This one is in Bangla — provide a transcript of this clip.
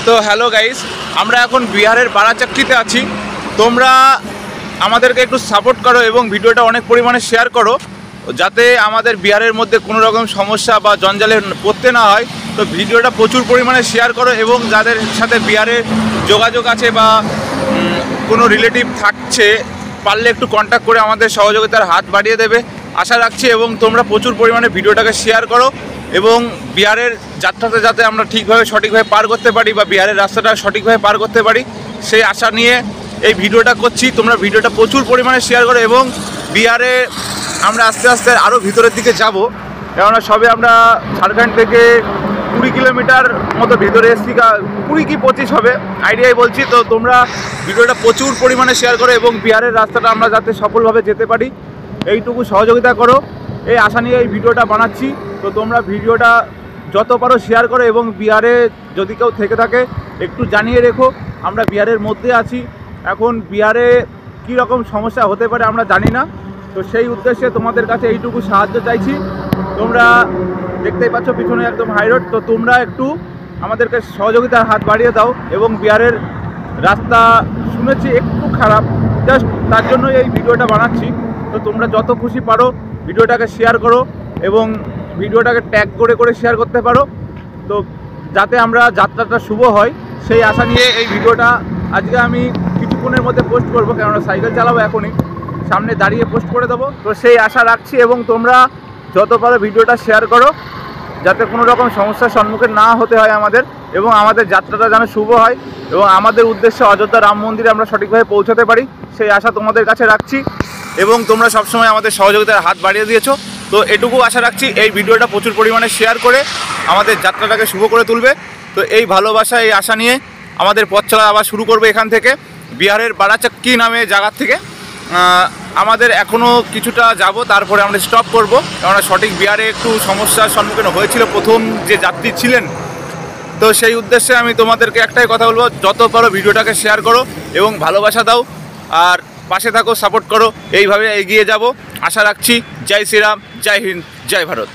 তো হ্যালো গাইস, আমরা এখন বিহারের বারাচাক্কিতে আছি। তোমরা আমাদেরকে একটু সাপোর্ট করো এবং ভিডিওটা অনেক পরিমাণে শেয়ার করো, যাতে আমাদের বিহারের মধ্যে কোনো রকম সমস্যা বা জঞ্জালে পড়তে না হয়। তো ভিডিওটা প্রচুর পরিমাণে শেয়ার করো এবং যাদের সাথে বিহারের যোগাযোগ আছে বা কোনো রিলেটিভ থাকছে, পারলে একটু কন্ট্যাক্ট করে আমাদের সহযোগিতার হাত বাড়িয়ে দেবে আশা রাখছি। এবং তোমরা প্রচুর পরিমাণে ভিডিওটাকে শেয়ার করো এবং বিহারের যাত্রাতে যাতে আমরা ঠিকভাবে সঠিকভাবে পার করতে পারি বা বিহারের রাস্তাটা সঠিকভাবে পার করতে পারি, সেই আশা নিয়ে এই ভিডিওটা করছি। তোমরা ভিডিওটা প্রচুর পরিমাণে শেয়ার করো এবং বিহারে আমরা আস্তে আস্তে আরও ভিতরের দিকে যাব, কেননা সবে আমরা ঝাড়খণ্ড থেকে 20 কিলোমিটার মতো ভিতরে এসেছি, 20 কি 25 হবে আইডিয়াই বলছি। তো তোমরা ভিডিওটা প্রচুর পরিমাণে শেয়ার করো এবং বিহারের রাস্তাটা আমরা যাতে সফলভাবে যেতে পারি এইটুকু সহযোগিতা করো, এই আশা নিয়ে এই ভিডিওটা বানাচ্ছি। তো তোমরা ভিডিওটা যত পারো শেয়ার করো এবং বিহারে যদি কেউ থেকে থাকে একটু জানিয়ে রেখো। আমরা বিহারের মধ্যে আছি, এখন বিহারে কী রকম সমস্যা হতে পারে আমরা জানি না। তো সেই উদ্দেশ্যে তোমাদের কাছে এইটুকু সাহায্য চাইছি। তোমরা দেখতেই পাচ্ছ পিছনে একদম হাইরোড, তো তোমরা একটু আমাদেরকে সহযোগিতার হাত বাড়িয়ে দাও। এবং বিহারের রাস্তা শুনেছি একটু খারাপ, জাস্ট তার জন্য এই ভিডিওটা বানাচ্ছি। তো তোমরা যত খুশি পারো ভিডিওটাকে শেয়ার করো এবং ভিডিওটাকে ট্যাগ করে করে শেয়ার করতে পারো, তো যাতে আমরা যাত্রাটা শুভ হয় সেই আশা নিয়ে এই ভিডিওটা আজকে আমি কিছুক্ষণের মধ্যে পোস্ট করবো, কেননা সাইকেল চালাবো এখনই, সামনে দাঁড়িয়ে পোস্ট করে দেবো। তো সেই আশা রাখছি এবং তোমরা যত পারো ভিডিওটা শেয়ার করো, যাতে কোনো রকম সমস্যার সম্মুখীন না হতে হয় আমাদের, এবং আমাদের যাত্রাটা যেন শুভ হয় এবং আমাদের উদ্দেশ্যে অযোধ্যা রাম মন্দিরে আমরা সঠিকভাবে পৌঁছাতে পারি, সেই আশা তোমাদের কাছে রাখছি। এবং তোমরা সবসময় আমাদের সহযোগিতার হাত বাড়িয়ে দিয়েছো, তো এটুকু আশা রাখছি এই ভিডিওটা প্রচুর পরিমাণে শেয়ার করে আমাদের যাত্রাটাকে শুভ করে তুলবে। তো এই ভালোবাসা, এই আশা নিয়ে আমাদের পথ চলা আবার শুরু করবে এখান থেকে, বিহারের বারাচাক্কি নামে জায়গা থেকে। আমাদের এখনও কিছুটা যাব, তারপরে আমরা স্টপ করব, কেননা সঠিক বিহারে একটু সমস্যার সম্মুখীন হয়েছিল প্রথম যে যাত্রী ছিলেন। তো সেই উদ্দেশ্যে আমি তোমাদেরকে একটাই কথা বলবো, যত পারো ভিডিওটাকে শেয়ার করো এবং ভালোবাসা দাও আর পাশে থাকো, সাপোর্ট করো। এইভাবে এগিয়ে যাব আশা রাখছি। জয় শ্রীরাম, জয় হিন্দ, জয় ভারত।